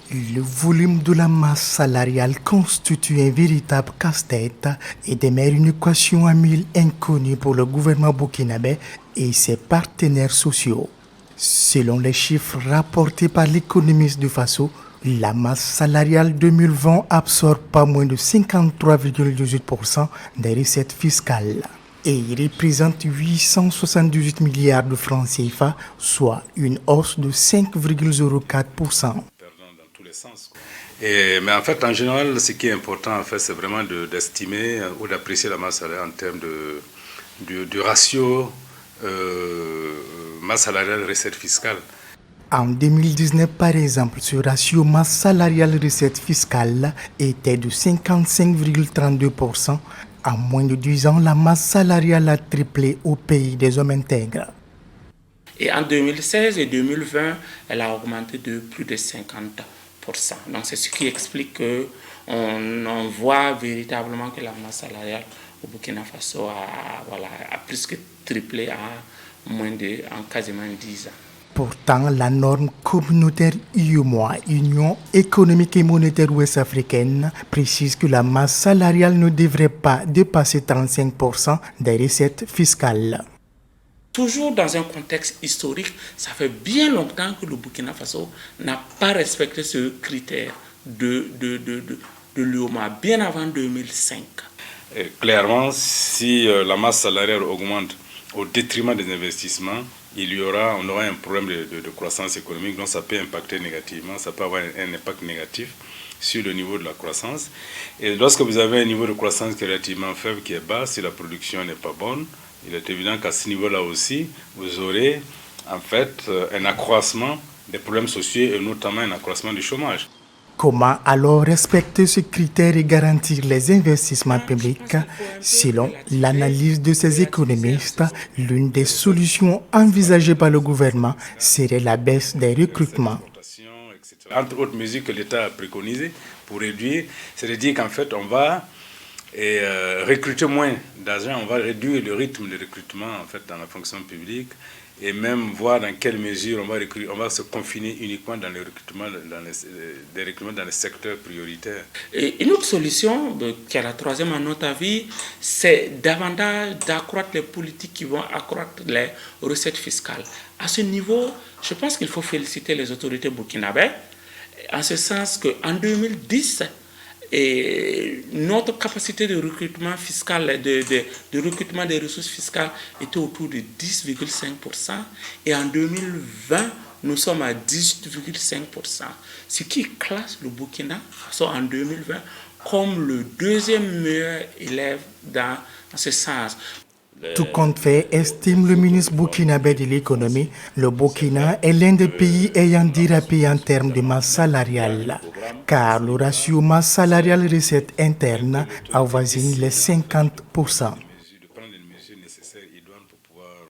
Le volume de la masse salariale constitue un véritable casse-tête et demeure une équation à mille inconnue pour le gouvernement burkinabé et ses partenaires sociaux. Selon les chiffres rapportés par l'économiste du Faso, la masse salariale 2020 absorbe pas moins de 53,18% des recettes fiscales et il représente 878 milliards de francs CFA, soit une hausse de 5,04%. Mais en fait, en général, ce qui est important, en fait, c'est vraiment d'estimer ou d'apprécier la masse salariale en termes du ratio masse salariale recette fiscale. En 2019, par exemple, ce ratio masse salariale recette fiscale était de 55,32%. En moins de 10 ans, la masse salariale a triplé au pays des hommes intègres. Et en 2016 et 2020, elle a augmenté de plus de 50%. Donc c'est ce qui explique qu'on voit véritablement que la masse salariale au Burkina Faso a plus que triplé en quasiment 10 ans. Pourtant, la norme communautaire UEMOA, Union économique et monétaire ouest-africaine, précise que la masse salariale ne devrait pas dépasser 35% des recettes fiscales. Toujours dans un contexte historique, ça fait bien longtemps que le Burkina Faso n'a pas respecté ce critère de l'UEMOA, bien avant 2005. Et clairement, si la masse salariale augmente au détriment des investissements, on aura un problème de croissance économique, donc ça peut impacter négativement, ça peut avoir un impact négatif sur le niveau de la croissance. Et lorsque vous avez un niveau de croissance qui est relativement faible, qui est bas, si la production n'est pas bonne, il est évident qu'à ce niveau-là aussi, vous aurez en fait un accroissement des problèmes sociaux et notamment un accroissement du chômage. Comment alors respecter ce critère et garantir les investissements publics? Selon l'analyse de ces économistes, l'une des solutions envisagées par le gouvernement serait la baisse des recrutements. Entre autres mesures que l'État a préconisées pour réduire, c'est de dire qu'en fait on va recruter moins d'agents, on va réduire le rythme de recrutement en fait dans la fonction publique et même voir dans quelle mesure on va se confiner uniquement dans les recrutements dans les secteurs prioritaires. Et une autre solution, qui est la troisième à notre avis, c'est davantage d'accroître les politiques qui vont accroître les recettes fiscales. À ce niveau, je pense qu'il faut féliciter les autorités burkinabées, en ce sens qu'en 2010, et notre capacité de recrutement fiscal, de recrutement des ressources fiscales était autour de 10,5%. Et en 2020, nous sommes à 18,5%. Ce qui classe le Burkina Faso en 2020 comme le deuxième meilleur élève dans ce sens. Tout compte fait, estime le ministre burkinabé de l'économie, le Burkina est l'un des pays ayant dérapé en termes de masse salariale, car le ratio masse salariale recette interne avoisine les 50%.